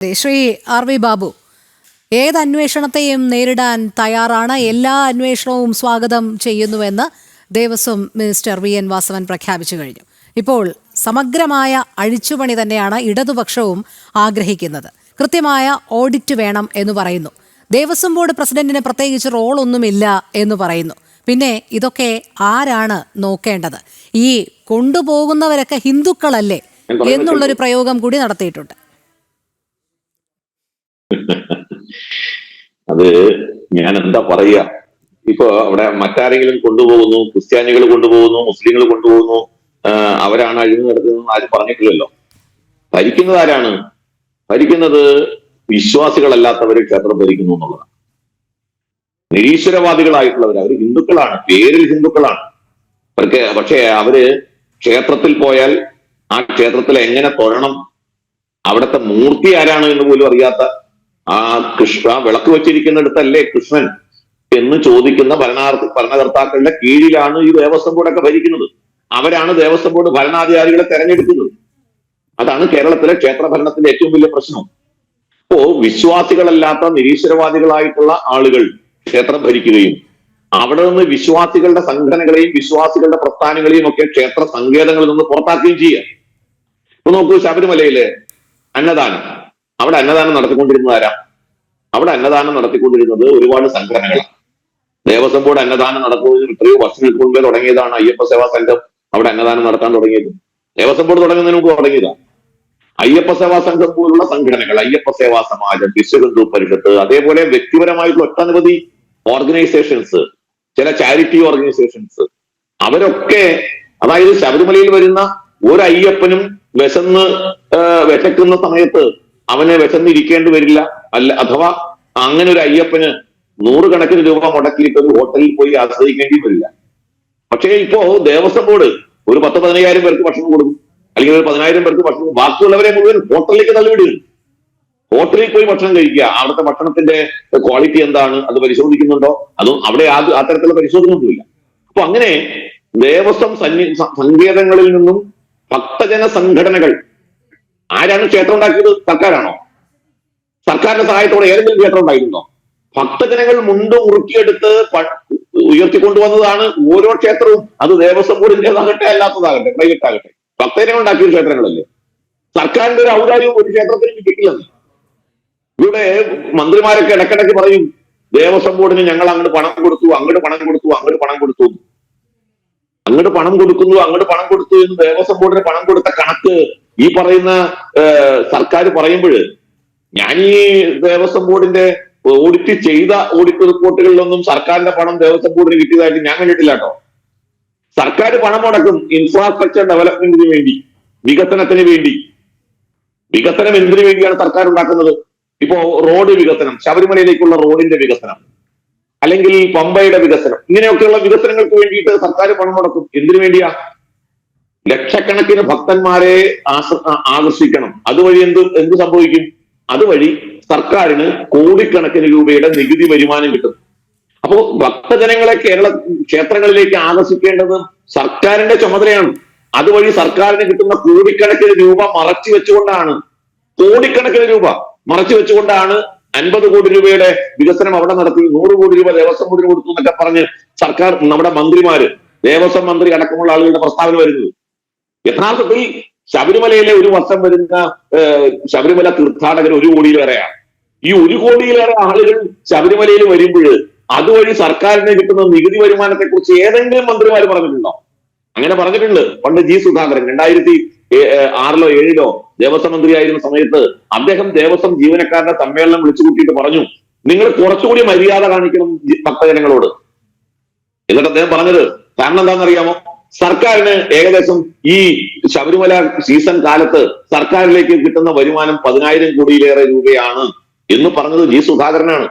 Shri R V Babu, ഏത് അന്വേഷണത്തെയും നേരിടാൻ തയ്യാറാണ്, എല്ലാ അന്വേഷണവും സ്വാഗതം ചെയ്യുന്നുവെന്ന് Devaswom minister V N Vasavan പ്രഖ്യാപിച്ചു കഴിഞ്ഞു. ഇപ്പോൾ സമഗ്രമായ അഴിച്ചുപണി തന്നെയാണ് ഇടതുപക്ഷവും ആഗ്രഹിക്കുന്നത്. കൃത്യമായ ഓഡിറ്റ് വേണം എന്ന് പറയുന്നു. ദേവസ്വം ബോർഡ് പ്രസിഡന്റിന് പ്രത്യേകിച്ച് റോളൊന്നുമില്ല എന്ന് പറയുന്നു. പിന്നെ ഇതൊക്കെ ആരാണ് നോക്കേണ്ടത്? ഈ കൊണ്ടുപോകുന്നവരൊക്കെ ഹിന്ദുക്കളല്ലേ എന്നുള്ളൊരു പ്രയോഗം കൂടി നടത്തിയിട്ടുണ്ട്. അത് ഞാൻ എന്താ പറയാ, ഇപ്പൊ അവിടെ മറ്റാരെങ്കിലും കൊണ്ടുപോകുന്നു, ക്രിസ്ത്യാനികൾ കൊണ്ടുപോകുന്നു, മുസ്ലിങ്ങൾ കൊണ്ടുപോകുന്നു, അവരാണ് അഴിഞ്ഞു നടത്തുന്നത് ആരും പറഞ്ഞിട്ടില്ലല്ലോ. ഭരിക്കുന്നത് ആരാണ്? ഭരിക്കുന്നത് വിശ്വാസികളല്ലാത്തവര് ക്ഷേത്രം ഭരിക്കുന്നു എന്നുള്ളതാണ്. നിരീശ്വരവാദികളായിട്ടുള്ളവർ, അവര് ഹിന്ദുക്കളാണ്, പേരിൽ ഹിന്ദുക്കളാണ്. പക്ഷേ അവര് ക്ഷേത്രത്തിൽ പോയാൽ ആ ക്ഷേത്രത്തിൽ എങ്ങനെ തൊഴണം, അവിടുത്തെ മൂർത്തി ആരാണ് എന്ന് പോലും അറിയാത്ത, ആ വിളക്ക് വെച്ചിരിക്കുന്നിടത്തല്ലേ കൃഷ്ണൻ എന്ന് ചോദിക്കുന്ന ഭരണകർത്താക്കളുടെ കീഴിലാണ് ഈ ദേവസ്വം ബോർഡൊക്കെ ഭരിക്കുന്നത്. അവരാണ് ദേവസ്വം ബോർഡ് ഭരണാധികാരികളെ തെരഞ്ഞെടുക്കുന്നത്. അതാണ് കേരളത്തിലെ ക്ഷേത്ര ഭരണത്തിന്റെ ഏറ്റവും വലിയ പ്രശ്നം. ഇപ്പോ വിശ്വാസികളല്ലാത്ത നിരീശ്വരവാദികളായിട്ടുള്ള ആളുകൾ ക്ഷേത്രം ഭരിക്കുകയും അവിടെ നിന്ന് വിശ്വാസികളുടെ സംഘടനകളെയും വിശ്വാസികളുടെ പ്രസ്ഥാനങ്ങളെയും ഒക്കെ ക്ഷേത്ര സങ്കേതങ്ങളിൽ നിന്ന് പുറത്താക്കുകയും ചെയ്യുക. ഇപ്പൊ നോക്കൂ, ശബരിമലയിലെ അന്നദാനം, അവിടെ അന്നദാനം നടത്തിക്കൊണ്ടിരുന്നത് ആരാ? അവിടെ അന്നദാനം നടത്തിക്കൊണ്ടിരുന്നത് ഒരുപാട് സംഘടനകളാണ്. ദേവസ്വം ബോർഡ് അന്നദാനം നടത്തുന്നതിന് എത്രയോ വർഷങ്ങൾക്ക് മുമ്പേ തുടങ്ങിയതാണ് അയ്യപ്പ സേവാ സംഘം അവിടെ അന്നദാനം നടത്താൻ തുടങ്ങിയത്. ദേവസ്വം ബോർഡ് തുടങ്ങുന്നതിന് മുമ്പ് തുടങ്ങിയതാണ്. അയ്യപ്പ സേവാ സംഘം പോലുള്ള സംഘടനകൾ, അയ്യപ്പ സേവാ സമാജം, വിശ്വ ഹിന്ദു പരിഷത്ത്, അതേപോലെ വ്യക്തിപരമായിട്ടുള്ള ഒട്ടനവധി ഓർഗനൈസേഷൻസ്, ചില ചാരിറ്റി ഓർഗനൈസേഷൻസ്, അവരൊക്കെ, അതായത് ശബരിമലയിൽ വരുന്ന ഒരു അയ്യപ്പനും വിശക്കുന്ന സമയത്ത് അവന് വിശന്നിരിക്കേണ്ടി വരില്ല, അഥവാ അങ്ങനെ ഒരു അയ്യപ്പന് 100 കണക്കിന് രൂപ മുടക്കിയിട്ട് ഒരു ഹോട്ടലിൽ പോയി ആശ്രയിക്കേണ്ടി വരില്ല. പക്ഷേ ഇപ്പോ ദേവസ്വം ബോർഡ് ഒരു 10-15,000 പേർക്ക് ഭക്ഷണം കൊടുക്കും, അല്ലെങ്കിൽ ഒരു 10,000 പേർക്ക് ഭക്ഷണം, ബാക്കിയുള്ളവരെ മുഴുവൻ ഹോട്ടലിലേക്ക് തള്ളിവിടുക. ഹോട്ടലിൽ പോയി ഭക്ഷണം കഴിക്കുക. അവിടുത്തെ ഭക്ഷണത്തിന്റെ ക്വാളിറ്റി എന്താണ്, അത് പരിശോധിക്കുന്നുണ്ടോ? അതും അവിടെ അത്തരത്തിലുള്ള പരിശോധനയൊന്നുമില്ല. അപ്പൊ അങ്ങനെ ദേവസ്വം സങ്കേതങ്ങളിൽ നിന്നും ഭക്തജന സംഘടനകൾ, ആരാണ് ക്ഷേത്രം ഉണ്ടാക്കിയത്? സർക്കാരാണോ? സർക്കാരിന്റെ സഹായത്തോടെ ഏതെങ്കിലും ക്ഷേത്രം ഉണ്ടായിരുന്നോ? ഭക്തജനങ്ങൾ മുണ്ട് മുറുക്കിയെടുത്ത് ഉയർത്തിക്കൊണ്ടുവന്നതാണ് ഓരോ ക്ഷേത്രവും. അത് ദേവസ്വം ബോർഡിന്റേതാകട്ടെ അല്ലാത്തതാകട്ടെ, പ്രൈവറ്റ് ആകട്ടെ, ഭക്തജനങ്ങൾ ഉണ്ടാക്കിയ ക്ഷേത്രങ്ങളല്ലേ. സർക്കാരിന്റെ ഒരു ഔദാര്യവും ഒരു ക്ഷേത്രത്തിന് കിട്ടില്ലെന്ന്. ഇവിടെ മന്ത്രിമാരൊക്കെ ഇടയ്ക്കിടയ്ക്ക് പറയും, ദേവസ്വം ബോർഡിന് ഞങ്ങൾ അങ്ങോട്ട് പണം കൊടുത്തു, അങ്ങോട്ട് പണം കൊടുത്തു, അങ്ങോട്ട് പണം കൊടുത്തു, അങ്ങോട്ട് പണം കൊടുക്കുന്നു, അങ്ങോട്ട് പണം കൊടുത്തു എന്ന് ദേവസ്വം ബോർഡിന് പണം കൊടുത്ത കണക്ക് ഈ പറയുന്ന സർക്കാർ പറയുമ്പോൾ, ഞാൻ ഈ ദേവസ്വം ബോർഡിന്റെ ഓഡിറ്റ് ചെയ്ത ഓഡിറ്റ് റിപ്പോർട്ടുകളിലൊന്നും സർക്കാരിന്റെ പണം ദേവസ്വം ബോർഡിന് കിട്ടിയതായിട്ട് ഞാൻ കണ്ടിട്ടില്ല കേട്ടോ. സർക്കാർ പണം മുടക്കും ഇൻഫ്രാസ്ട്രക്ചർ ഡെവലപ്മെന്റിന് വേണ്ടി, വികസനത്തിന് വേണ്ടി. വികസനം എന്തിനു വേണ്ടിയാണ് സർക്കാർ ഉണ്ടാക്കുന്നത്? ഇപ്പോ റോഡ് വികസനം, ശബരിമലയിലേക്കുള്ള റോഡിന്റെ വികസനം, അല്ലെങ്കിൽ പമ്പയുടെ വികസനം, ഇങ്ങനെയൊക്കെയുള്ള വികസനങ്ങൾക്ക് വേണ്ടിയിട്ട് സർക്കാർ പണം മുടക്കും. എന്തിനു വേണ്ടിയാ? ലക്ഷക്കണക്കിന് ഭക്തന്മാരെ ആകർഷിക്കണം. അതുവഴി എന്ത് സംഭവിക്കും? അതുവഴി സർക്കാരിന് കോടിക്കണക്കിന് രൂപയുടെ നികുതി വരുമാനം കിട്ടും. അപ്പോ ഭക്തജനങ്ങളെ ക്ഷേത്രങ്ങളിലേക്ക് ആകർഷിക്കേണ്ടത് സർക്കാരിന്റെ ചുമതലയാണ്. അതുവഴി സർക്കാരിന് കിട്ടുന്ന കോടിക്കണക്കിന് രൂപ മറച്ചു വെച്ചുകൊണ്ടാണ്, കോടിക്കണക്കിന് രൂപ മറച്ചു വെച്ചുകൊണ്ടാണ് 50 കോടി രൂപയുടെ വികസനം അവിടെ നടത്തി, 100 കോടി രൂപ ദേവസ്വം ബോർഡിന് കൊടുത്തു എന്നൊക്കെ പറഞ്ഞ് സർക്കാർ, നമ്മുടെ മന്ത്രിമാര്, ദേവസ്വം മന്ത്രി അടക്കമുള്ള ആളുകളുടെ പ്രസ്താവന വരുന്നത്. യഥാർത്ഥത്തിൽ ശബരിമലയിലെ ഒരു വർഷം വരുന്ന ശബരിമല തീർത്ഥാടകർ 1 കോടിയിലേറെയാണ്. ഈ 1 കോടിയിലേറെ ആളുകൾ ശബരിമലയിൽ വരുമ്പോൾ അതുവഴി സർക്കാരിന് കിട്ടുന്ന നികുതി വരുമാനത്തെ കുറിച്ച് ഏതെങ്കിലും മന്ത്രിമാർ പറഞ്ഞിട്ടുണ്ടോ? അങ്ങനെ പറഞ്ഞിട്ടുണ്ട്. പണ്ട് ജി സുധാകരൻ 2006-ലോ 2007-ലോ ദേവസ്വം മന്ത്രിയായിരുന്ന സമയത്ത് അദ്ദേഹം ദേവസ്വം ജീവനക്കാരുടെ സമ്മേളനം വിളിച്ചു കൂട്ടിയിട്ട് പറഞ്ഞു, നിങ്ങൾ കുറച്ചുകൂടി മര്യാദ കാണിക്കണം ഭക്തജനങ്ങളോട്. എന്നിട്ട് അദ്ദേഹം പറഞ്ഞത് കാരണം എന്താണെന്നറിയാമോ? സർക്കാരിന് ഏകദേശം ഈ ശബരിമല സീസൺ കാലത്ത് സർക്കാരിലേക്ക് കിട്ടുന്ന വരുമാനം 10,000 കോടിയിലേറെ രൂപയാണ് എന്ന് പറഞ്ഞത് ജി സുധാകരനാണ്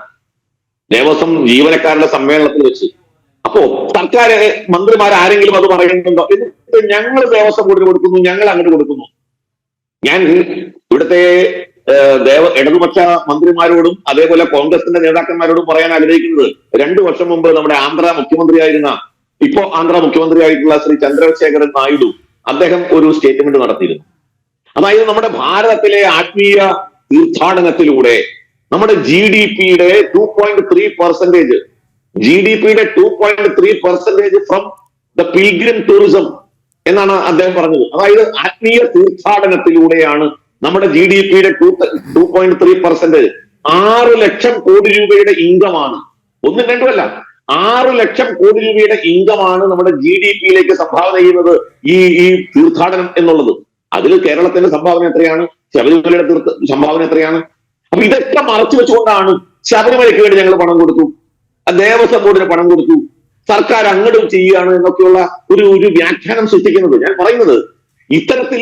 ദേവസ്വം ജീവനക്കാരുടെ സമ്മേളനത്തിൽ വെച്ച്. അപ്പോ സർക്കാർ മന്ത്രിമാർ ആരെങ്കിലും അത് പറയുന്നുണ്ടോ? എന്നിട്ട് ഞങ്ങൾ ദേവസ്വം ബോർഡിന് കൊടുക്കുന്നു, ഞങ്ങൾ അങ്ങോട്ട് കൊടുക്കുന്നു. ഞാൻ ഇവിടുത്തെ ഇടതുപക്ഷ മന്ത്രിമാരോടും അതേപോലെ കോൺഗ്രസിന്റെ നേതാക്കന്മാരോടും പറയാൻ ആഗ്രഹിക്കുന്നത്, 2 വർഷം മുമ്പ് നമ്മുടെ ആന്ധ്ര മുഖ്യമന്ത്രിയായിരുന്ന, ഇപ്പോ ആന്ധ്ര മുഖ്യമന്ത്രിയായിട്ടുള്ള ശ്രീ ചന്ദ്രശേഖരൻ നായിഡു, അദ്ദേഹം ഒരു സ്റ്റേറ്റ്മെന്റ് നടത്തിയിരുന്നു. അതായത് നമ്മുടെ ഭാരതത്തിലെ ആത്മീയ തീർത്ഥാടനത്തിലൂടെ നമ്മുടെ GDP-യുടെ 2.3%, GDP-യുടെ 2.3% ഫ്രം ദ പിൽഗ്രിം ടൂറിസം എന്നാണ് അദ്ദേഹം പറഞ്ഞത്. അതായത് ആത്മീയ തീർത്ഥാടനത്തിലൂടെയാണ് നമ്മുടെ GDP-യുടെ 2.3%. 6 ലക്ഷം കോടി രൂപയുടെ ഇൻകമാണ്, ഒന്നും രണ്ടുമല്ല, 6 ലക്ഷം കോടി രൂപയുടെ ഇൻകമാണ് നമ്മുടെ GDP-യിലേക്ക് സംഭാവന ചെയ്യുന്നത് ഈ തീർത്ഥാടനം എന്നുള്ളത്. അതിൽ കേരളത്തിന്റെ സംഭാവന എത്രയാണ്? ശബരിമലയുടെ സംഭാവന എത്രയാണ്? അപ്പൊ ഇതൊക്കെ മറച്ചു വെച്ചുകൊണ്ടാണ് ശബരിമലയ്ക്ക് വേണ്ടി ഞങ്ങൾ പണം കൊടുത്തു, ദേവസ്വം ബോർഡിന് പണം കൊടുത്തു, സർക്കാർ അങ്ങോട്ടും ചെയ്യുകയാണ് എന്നൊക്കെയുള്ള ഒരു വ്യാഖ്യാനം സൃഷ്ടിക്കുന്നത്. ഞാൻ പറയുന്നത്, ഇത്തരത്തിൽ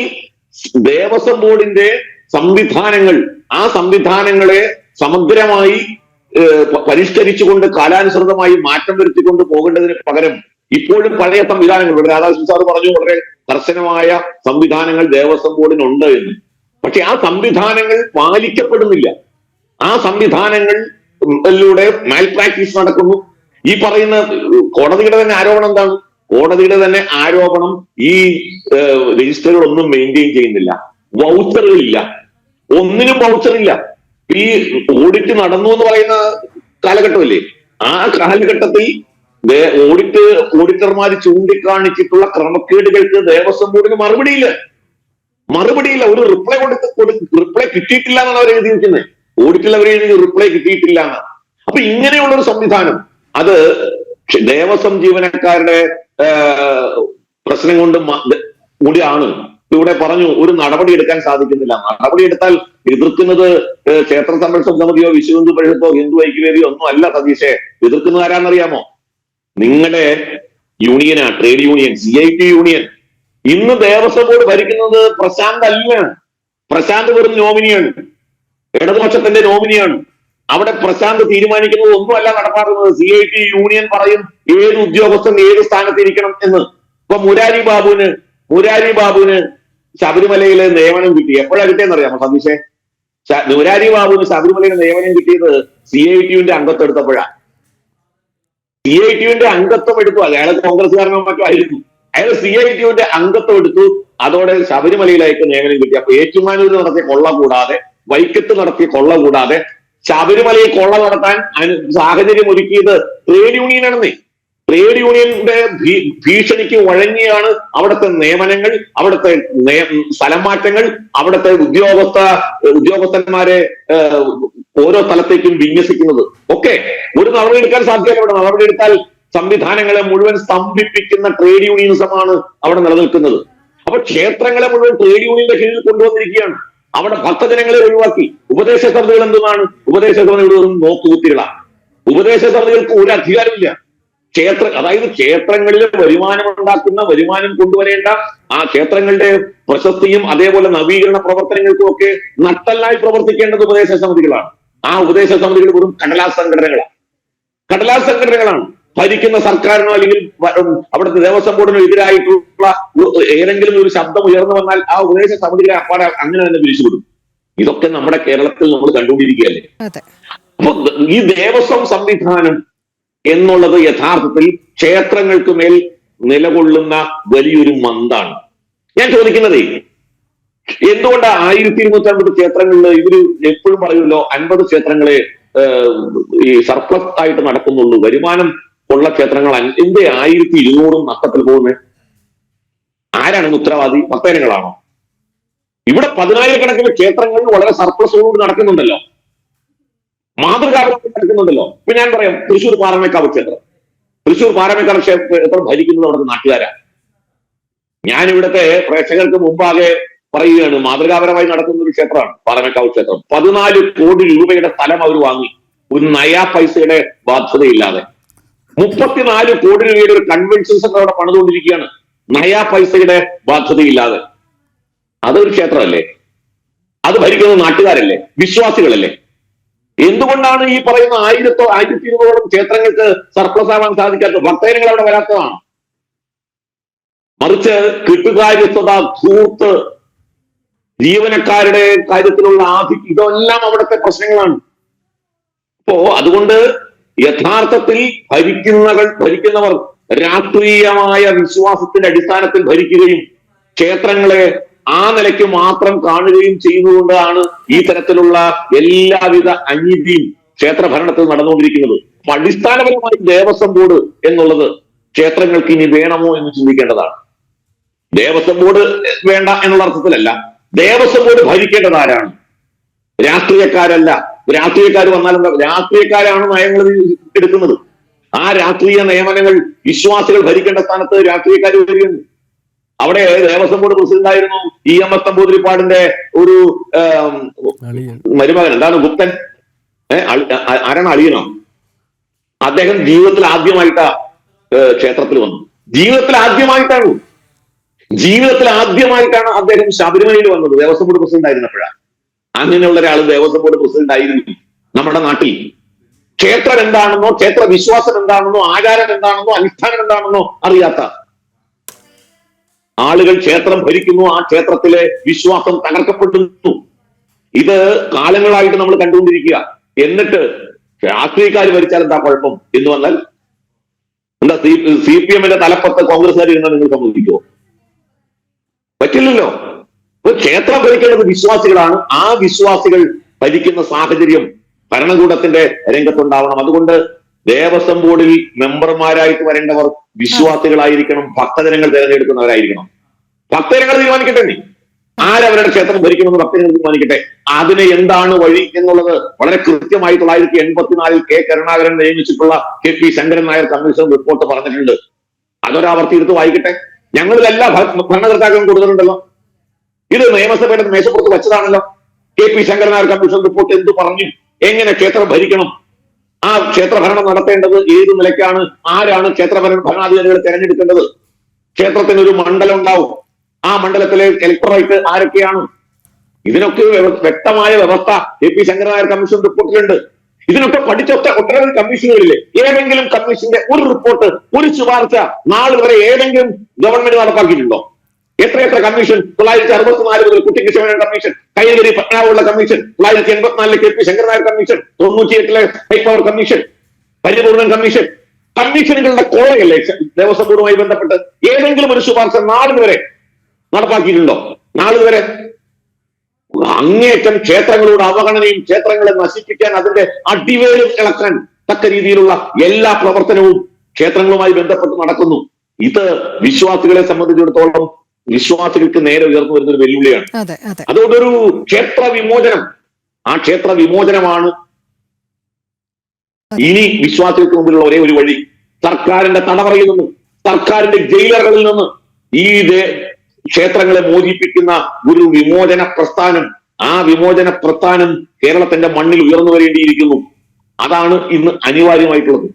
ദേവസ്വം ബോർഡിന്റെ സംവിധാനങ്ങൾ, ആ സംവിധാനങ്ങളെ സമഗ്രമായി പരിഷ്കരിച്ചുകൊണ്ട് കാലാനുസൃതമായി മാറ്റം വരുത്തിക്കൊണ്ട് പോകേണ്ടതിന് പകരം ഇപ്പോഴും പഴയ സംവിധാനങ്ങൾ, ഇവിടെ രാധാകൃഷ്ണൻ സാർ പറഞ്ഞു വളരെ കർശനമായ സംവിധാനങ്ങൾ ദേവസ്വം ബോർഡിനുണ്ട് എന്ന്. പക്ഷെ ആ സംവിധാനങ്ങൾ പാലിക്കപ്പെടുന്നില്ല. ആ സംവിധാനങ്ങളിലൂടെ മാൽ പ്രാക്ടീസ് നടക്കുന്നു. ഈ പറയുന്ന കോടതിയുടെ തന്നെ ആരോപണം എന്താണ്? കോടതിയുടെ തന്നെ ആരോപണം ഈ രജിസ്റ്ററുകളൊന്നും മെയിൻറ്റെയിൻ ചെയ്യുന്നില്ല, വൗച്ചറുകളില്ല, ഒന്നിനും വൗച്ചറില്ല. ഈ ഓഡിറ്റ് നടന്നു എന്ന് പറയുന്ന കാലഘട്ടമല്ലേ, ആ കാലഘട്ടത്തിൽ ഓഡിറ്റർമാർ ചൂണ്ടിക്കാണിച്ചിട്ടുള്ള ക്രമക്കേടുകൾക്ക് ദേവസ്വം ബോർഡിന് മറുപടിയില്ല. ഒരു റിപ്ലൈ കിട്ടിയിട്ടില്ല എന്നാണ് അവർ എഴുതിയിരിക്കുന്നത്. ഓഡിറ്റിൽ അവർ എഴുതി റിപ്ലൈ കിട്ടിയിട്ടില്ല എന്നാണ്. അപ്പൊ ഇങ്ങനെയുള്ള ഒരു സംവിധാനം, അത് ദേവസ്വം ജീവനക്കാരുടെ പ്രശ്നം കൊണ്ട് കൂടിയാണ്. ഇവിടെ പറഞ്ഞു ഒരു നടപടി എടുക്കാൻ സാധിക്കുന്നില്ല. നടപടി എടുത്താൽ എതിർക്കുന്നത് ക്ഷേത്ര സംരക്ഷണ സമിതിയോ വിശ്വ ഹിന്ദു പരിഷത്തോ ഹിന്ദു ഐക്യവേദിയോ ഒന്നും അല്ല സതീഷെ. എതിർക്കുന്നത് ആരാന്നറിയാമോ? നിങ്ങളുടെ യൂണിയനാ, ട്രേഡ് യൂണിയൻ, CIT യൂണിയൻ. ഇന്ന് ദേവസ്വം ബോർഡ് ഭരിക്കുന്നത് പ്രശാന്ത് അല്ല. പ്രശാന്ത് വെറും നോമിനിയാണ്, ഇടതുപക്ഷത്തിന്റെ നോമിനിയാണ്. അവിടെ പ്രശാന്ത് തീരുമാനിക്കുന്നത് ഒന്നുമല്ല നടപ്പാക്കുന്നത്. CIT യൂണിയൻ പറയും ഏത് ഉദ്യോഗസ്ഥൻ ഏത് സ്ഥാനത്ത് ഇരിക്കണം എന്ന്. ഇപ്പൊ മുരാരി ബാബുവിന് ശബരിമലയിലെ നിയമനം കിട്ടി. എപ്പോഴാ കിട്ടിയെന്ന് അറിയാമോ സതീഷെ? മുരാരി ബാബുവിന് ശബരിമലയിലെ നിയമനം കിട്ടിയത് CIT യുടെ അംഗത്വം എടുത്തപ്പോഴാണ്. CIT യുടെ അംഗത്വം എടുത്തു. അയാൾ കോൺഗ്രസ്സുകാരനോ മറ്റോ ആയിരുന്നു. അയാൾ CIT യുടെ അംഗത്വം എടുത്തു. അതോടെ ശബരിമലയിലേക്ക് നിയമനം കിട്ടി. അപ്പൊ ഏറ്റുമാനൂരിൽ നടത്തിയ കൊള്ള കൂടാതെ, വൈക്കത്ത് നടത്തിയ കൊള്ള കൂടാതെ ശബരിമലയിൽ കൊള്ള നടത്താൻ സാഹചര്യം ഒരുക്കിയത് ട്രേഡ് യൂണിയനാണെന്നേ. ട്രേഡ് യൂണിയന്റെ ഭീഷണിക്ക് വഴങ്ങിയാണ് അവിടുത്തെ നിയമനങ്ങൾ, അവിടുത്തെ സ്ഥലം മാറ്റങ്ങൾ, അവിടുത്തെ ഉദ്യോഗസ്ഥന്മാരെ ഓരോ സ്ഥലത്തേക്കും വിന്യസിക്കുന്നത് ഒക്കെ. ഒരു നടപടിയെടുക്കാൻ സാധ്യമല്ല. അവിടെ നടപടിയെടുത്താൽ സംവിധാനങ്ങളെ മുഴുവൻ സ്തംഭിപ്പിക്കുന്ന ട്രേഡ് യൂണിയനിസമാണ് അവിടെ നിലനിൽക്കുന്നത്. അപ്പൊ ക്ഷേത്രങ്ങളെ മുഴുവൻ ട്രേഡ് യൂണിയന്റെ കീഴിൽ കൊണ്ടുവന്നിരിക്കുകയാണ്. അവിടെ ഭക്തജനങ്ങളെ ഒഴിവാക്കി. ഉപദേശ സമിതികൾ എന്താണ്? ഉപദേശ സമിതികൾ നോക്കുകുത്തികളാണ്. ഉപദേശ സമിതികൾക്ക് ഒരു അധികാരമില്ല. അതായത് ക്ഷേത്രങ്ങളിൽ വരുമാനം കൊണ്ടുവരേണ്ട ആ ക്ഷേത്രങ്ങളുടെ പ്രശസ്തിയും അതേപോലെ നവീകരണ പ്രവർത്തനങ്ങൾക്കും ഒക്കെ നട്ടല്ലായി പ്രവർത്തിക്കേണ്ടത് ഉപദേശ സമിതികളാണ്. ആ ഉപദേശ സമിതികൾ വെറും കടലാസ് സംഘടനകളാണ്. ഭരിക്കുന്ന സർക്കാരിനോ അല്ലെങ്കിൽ അവിടുത്തെ ദേവസ്വം ബോർഡിനോ എതിരായിട്ടുള്ള ഏതെങ്കിലും ഒരു ശബ്ദം ഉയർന്നു വന്നാൽ ആ ഉപദേശ സമിതികളെ അപ്പാടെ അങ്ങനെ തന്നെ പിരിച്ചുവിടും. ഇതൊക്കെ നമ്മുടെ കേരളത്തിൽ നമ്മൾ കണ്ടുകൊണ്ടിരിക്കുകയല്ലേ. അപ്പൊ ഈ ദേവസ്വം സംവിധാനം എന്നുള്ളത് യഥാർത്ഥത്തിൽ ക്ഷേത്രങ്ങൾക്ക് മേൽ നിലകൊള്ളുന്ന വലിയൊരു മന്താണ്. ഞാൻ ചോദിക്കുന്നതേ, എന്തുകൊണ്ട് 1250 ക്ഷേത്രങ്ങളിൽ ഇവര് എപ്പോഴും പറയുമല്ലോ 50 ക്ഷേത്രങ്ങളെ ഈ സർപ്ലസ് ആയിട്ട് നടക്കുന്നുള്ളൂ, വരുമാനം ഉള്ള ക്ഷേത്രങ്ങൾ എന്റെ 1200 നഷ്ടത്തിൽ പോകുന്നത്? ആരാണ് ഉത്തരവാദി? ഭക്തജനങ്ങളാണോ? ഇവിടെ 10,000-കണക്കിന് ക്ഷേത്രങ്ങൾ വളരെ സർപ്ലസോടുകൂടി നടക്കുന്നുണ്ടല്ലോ, മാതൃകാപരമായി നടക്കുന്നുണ്ടല്ലോ. ഇപ്പൊ ഞാൻ പറയാം, തൃശ്ശൂർ പാറമേക്കാവ് ക്ഷേത്രം ഭരിക്കുന്നത് അവിടുത്തെ നാട്ടുകാരാ. ഞാൻ ഇവിടുത്തെ പ്രേക്ഷകർക്ക് മുമ്പാകെ പറയുകയാണ്, മാതൃകാപരമായി നടക്കുന്ന ഒരു ക്ഷേത്രമാണ് പാറമേക്കാവ് ക്ഷേത്രം. 14 കോടി രൂപയുടെ സ്ഥലം അവർ വാങ്ങി, ഒരു നയാ പൈസയുടെ ബാധ്യതയില്ലാതെ. 34 കോടി രൂപയുടെ ഒരു കൺവെൻഷൻ സെന്റർ അവിടെ പണിതുകൊണ്ടിരിക്കുകയാണ്, നയാ പൈസയുടെ ബാധ്യതയില്ലാതെ. അതൊരു ക്ഷേത്രമല്ലേ? അത് ഭരിക്കുന്നത് നാട്ടുകാരല്ലേ, വിശ്വാസികളല്ലേ? എന്തുകൊണ്ടാണ് ഈ പറയുന്ന 1200 ക്ഷേത്രങ്ങൾക്ക് സർപ്ലസ് ആവാൻ സാധിക്കാത്തത്? ഭക്തജനങ്ങൾ അവിടെ വരാത്തതാണ്. മറിച്ച് കെട്ടുകാര്യസ്ഥത, ധൂർത്ത്, ജീവനക്കാരുടെ കാര്യത്തിലുള്ള ഇതെല്ലാം അവിടുത്തെ പ്രശ്നങ്ങളാണ്. അപ്പോ അതുകൊണ്ട് യഥാർത്ഥത്തിൽ ഭരിക്കുന്നവർ രാഷ്ട്രീയമായ വിശ്വാസത്തിന്റെ അടിസ്ഥാനത്തിൽ ഭരിക്കുകയും ക്ഷേത്രങ്ങളെ ആ നിലയ്ക്ക് മാത്രം കാണുകയും ചെയ്യുന്നതുകൊണ്ടാണ് ഈ തരത്തിലുള്ള എല്ലാവിധ അനീതിയും ക്ഷേത്ര ഭരണത്തിൽ നടന്നുകൊണ്ടിരിക്കുന്നത്. അടിസ്ഥാനപരമായി ദേവസ്വം ബോർഡ് എന്നുള്ളത് ക്ഷേത്രങ്ങൾക്ക് ഇനി വേണമോ എന്ന് ചിന്തിക്കേണ്ടതാണ്. ദേവസ്വം ബോർഡ് വേണ്ട എന്നുള്ള അർത്ഥത്തിലല്ല, ദേവസ്വം ബോർഡ് ഭരിക്കേണ്ടത് ആരാണ്? രാഷ്ട്രീയക്കാരല്ല. രാഷ്ട്രീയക്കാർ വന്നാലെന്താ? രാഷ്ട്രീയക്കാരാണ് നയങ്ങൾ എടുക്കുന്നത്. ആ രാഷ്ട്രീയ നിയമനങ്ങൾ വിശ്വാസികൾ ഭരിക്കേണ്ട സ്ഥാനത്ത് രാഷ്ട്രീയക്കാർ വരികയാണ്. അവിടെ ദേവസ്വം ബോർഡ് പ്രസിഡന്റ് ആയിരുന്നു EMS നമ്പൂതിരിപ്പാടിന്റെ ഒരു മരുമകൻ, എന്താണ് ഗുപ്തൻ, ആരാണ്? അളിയനോ? അദ്ദേഹം ജീവിതത്തിൽ ആദ്യമായിട്ടാ ക്ഷേത്രത്തിൽ വന്നു. ജീവിതത്തിൽ ആദ്യമായിട്ടാണ് അദ്ദേഹം ശബരിമലയിൽ വന്നത്, ദേവസ്വം ബോർഡ് പ്രസിഡന്റ് ആയിരുന്നപ്പോഴാണ്. അങ്ങനെയുള്ള ഒരാൾ ദേവസ്വം ബോർഡ് പ്രസിഡന്റ് ആയിരുന്നു നമ്മുടെ നാട്ടിൽ. ക്ഷേത്രം എന്താണെന്നോ ക്ഷേത്ര വിശ്വാസം എന്താണെന്നോ ആചാരം എന്താണെന്നോ അനുഷ്ഠാനം എന്താണെന്നോ അറിയാത്ത ആളുകൾ ക്ഷേത്രം ഭരിക്കുന്നു. ആ ക്ഷേത്രത്തിലെ വിശ്വാസം തകർക്കപ്പെടുന്നു. ഇത് കാലങ്ങളായിട്ട് നമ്മൾ കണ്ടുകൊണ്ടിരിക്കുക. എന്നിട്ട് രാഷ്ട്രീയക്കാർ ഭരിച്ചാൽ എന്താ കുഴപ്പം എന്ന് വന്നാൽ എന്താ? CPM-ന്റെ തലപ്പത്ത് കോൺഗ്രസ്സുകാർ ഇരുന്നാൽ നിങ്ങൾ സമ്മതിക്കുമോ? പറ്റില്ലല്ലോ. ഇപ്പൊ ക്ഷേത്രം ഭരിക്കേണ്ടത് വിശ്വാസികളാണ്. ആ വിശ്വാസികൾ ഭരിക്കുന്ന സാഹചര്യം ഭരണകൂടത്തിന്റെ രംഗത്തുണ്ടാവണം. അതുകൊണ്ട് ദേവസ്വം ബോർഡിൽ മെമ്പർമാരായിട്ട് വരേണ്ടവർ വിശ്വാസികളായിരിക്കണം, ഭക്തജനങ്ങൾ തിരഞ്ഞെടുക്കുന്നവരായിരിക്കണം. ഭക്തജനങ്ങൾ തീരുമാനിക്കട്ടെ, നീ ആരവരുടെ ക്ഷേത്രം ഭരിക്കുമെന്ന് ഭക്തജനങ്ങൾ തീരുമാനിക്കട്ടെ. അതിന് എന്താണ് വഴി എന്നുള്ളത് വളരെ കൃത്യമായി 1984 K. കരുണാകരൻ നിയമിച്ചിട്ടുള്ള KP Sankaran Nair commission report പറഞ്ഞിട്ടുണ്ട്. അതൊരാവർത്തി എടുത്ത് വായിക്കട്ടെ. ഞങ്ങളിതെല്ലാ ഭരണകർത്താക്കളും കൊടുത്തിട്ടുണ്ടല്ലോ. ഇത് നിയമസഭയുടെ മേശപ്പുറത്ത് വെച്ചതാണല്ലോ. KP Sankaran Nair commission report എന്ത് പറഞ്ഞു? എങ്ങനെ ക്ഷേത്രം ഭരിക്കണം? ആ ക്ഷേത്രഭരണം നടത്തേണ്ടത് ഏത് നിലയ്ക്കാണ്? ആരാണ് ഭരണാധികാരികളെ തെരഞ്ഞെടുക്കേണ്ടത്? ക്ഷേത്രത്തിന് ഒരു മണ്ഡലം ഉണ്ടാവും. ആ മണ്ഡലത്തിലെ ഇലക്ടറേറ്റ് ആരൊക്കെയാണ്? ഇതിനൊക്കെ വ്യക്തമായ വ്യവസ്ഥ KP ശങ്കരൻ നായർ കമ്മീഷൻ റിപ്പോർട്ടിലുണ്ട്. ഇതിനൊക്കെ പഠിച്ച ഒട്ടനവധി കമ്മീഷനുകളിലെ ഏതെങ്കിലും കമ്മീഷന്റെ ഒരു റിപ്പോർട്ട്, ഒരു ശുപാർശ നാൾ വരെ ഏതെങ്കിലും ഗവൺമെന്റ് നടപ്പാക്കിയിട്ടുണ്ടോ? എത്രയെത്ര കമ്മീഷൻ? 1964 മുതൽ കുട്ടിക്ക് ശിവൻ കമ്മീഷൻ, കൈനഗിരി പട്നാവുള്ള commission, 1984 KP Sankaran Nair commission, 98 high power commission, Paripoornan commission. കമ്മീഷനുകളുടെ കോളയല്ലേ ദേവസ്വം ബോർഡുമായി ബന്ധപ്പെട്ട് ഏതെങ്കിലും ഒരു ശുപാർശ നാളിന് വരെ നടപ്പാക്കിയിട്ടുണ്ടോ? നാളിന് വരെ അങ്ങേയറ്റം ക്ഷേത്രങ്ങളോട് അവഗണനയും ക്ഷേത്രങ്ങളെ നശിപ്പിക്കാൻ, അതിന്റെ അടിവേരും ഇളക്കാൻ തക്ക രീതിയിലുള്ള എല്ലാ പ്രവർത്തനവും ക്ഷേത്രങ്ങളുമായി ബന്ധപ്പെട്ട് നടക്കുന്നു. ഇത് വിശ്വാസികളെ സംബന്ധിച്ചിടത്തോളം വിശ്വാസികൾക്ക് നേരെ ഉയർന്നു വരുന്ന ഒരു വെല്ലുവിളിയാണ്. അതുകൊണ്ടൊരു ക്ഷേത്ര വിമോചനം, ആ ക്ഷേത്ര വിമോചനമാണ് ഇനി വിശ്വാസികൾക്ക് മുമ്പിലുള്ള ഒരേ ഒരു വഴി. സർക്കാരിന്റെ തടവറയിൽ നിന്ന്, സർക്കാരിന്റെ ജയിലറുകളിൽ നിന്ന് ഈ ക്ഷേത്രങ്ങളെ മോചിപ്പിക്കുന്ന ഒരു വിമോചന പ്രസ്ഥാനം, ആ വിമോചന പ്രസ്ഥാനം കേരളത്തിന്റെ മണ്ണിൽ ഉയർന്നു വരേണ്ടിയിരിക്കുന്നു. അതാണ് ഇന്ന് അനിവാര്യമായിട്ടുള്ളത്.